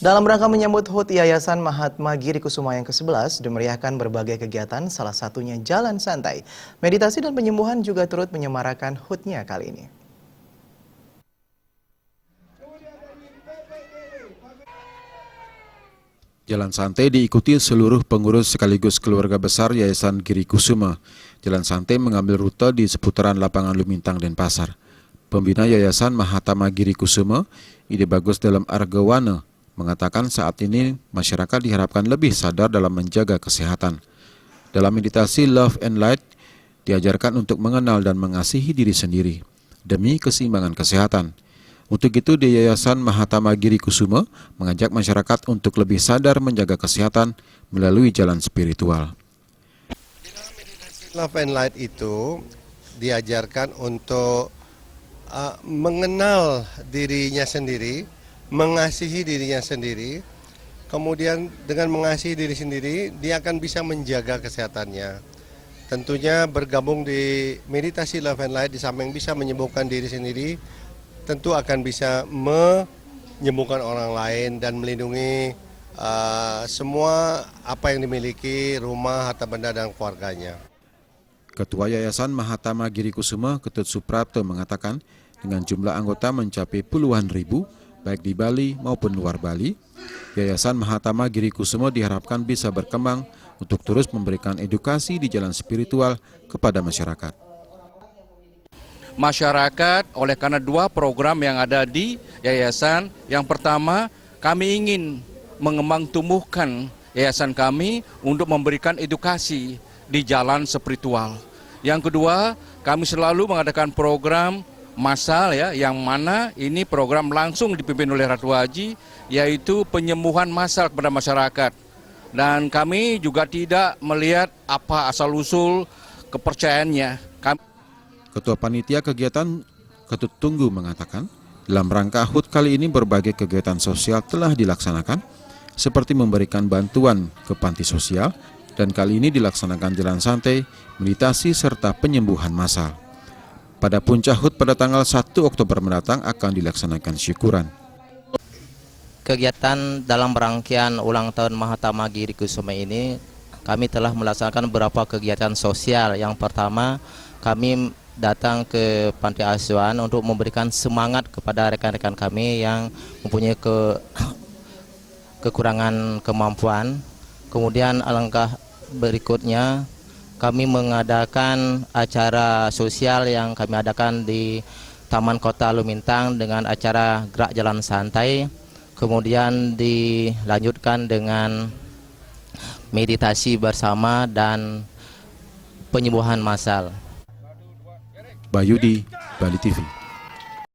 Dalam rangka menyambut HUT Yayasan Mahatma Giri Kusuma yang ke-11 dimeriahkan berbagai kegiatan, salah satunya jalan santai. Meditasi dan penyembuhan juga turut menyemarakan HUT-nya kali ini. Jalan santai diikuti seluruh pengurus sekaligus keluarga besar Yayasan Giri Kusuma. Jalan santai mengambil rute di seputaran lapangan Lumintang, Denpasar. Pembina Yayasan Mahatma Giri Kusuma, Ide Bagus dalam Argawana, mengatakan saat ini masyarakat diharapkan lebih sadar dalam menjaga kesehatan. Dalam meditasi Love and Light, diajarkan untuk mengenal dan mengasihi diri sendiri demi keseimbangan kesehatan. Untuk itu, di Yayasan Mahatma Giri Kusuma mengajak masyarakat untuk lebih sadar menjaga kesehatan melalui jalan spiritual. Love and Light itu diajarkan untuk mengenal dirinya sendiri, mengasihi dirinya sendiri, kemudian dengan mengasihi diri sendiri, dia akan bisa menjaga kesehatannya. Tentunya bergabung di meditasi Love and Light di samping bisa menyembuhkan diri sendiri, tentu akan bisa menyembuhkan orang lain dan melindungi semua apa yang dimiliki, rumah, harta benda, dan keluarganya. Ketua Yayasan Mahatma Giri Kusuma, Ketut Suprapto, mengatakan dengan jumlah anggota mencapai puluhan ribu, baik di Bali maupun luar Bali, Yayasan Mahatma Giri Kusuma diharapkan bisa berkembang untuk terus memberikan edukasi di jalan spiritual kepada masyarakat. Masyarakat oleh karena dua program yang ada di yayasan. Yang pertama, kami ingin mengembang tumbuhkan yayasan kami untuk memberikan edukasi di jalan spiritual. Yang kedua, kami selalu mengadakan program massal ya, yang mana ini program langsung dipimpin oleh Ratu Haji, yaitu penyembuhan massal kepada masyarakat. Dan kami juga tidak melihat apa asal-usul kepercayaannya. Ketua Panitia Kegiatan Ketut Tunggu mengatakan, dalam rangka HUT kali ini berbagai kegiatan sosial telah dilaksanakan, seperti memberikan bantuan ke panti sosial, dan kali ini dilaksanakan jalan santai, meditasi, serta penyembuhan massal. Pada puncak HUT pada tanggal 1 Oktober mendatang akan dilaksanakan syukuran. Kegiatan dalam rangkaian ulang tahun Mahatma Giri Kusuma ini, kami telah melaksanakan beberapa kegiatan sosial. Yang pertama, kami datang ke panti asuhan untuk memberikan semangat kepada rekan-rekan kami yang mempunyai kekurangan kemampuan. Kemudian alangkah berikutnya, kami mengadakan acara sosial yang kami adakan di Taman Kota Lumintang dengan acara gerak jalan santai. Kemudian dilanjutkan dengan meditasi bersama dan penyembuhan massal. Bayudi, Bali TV.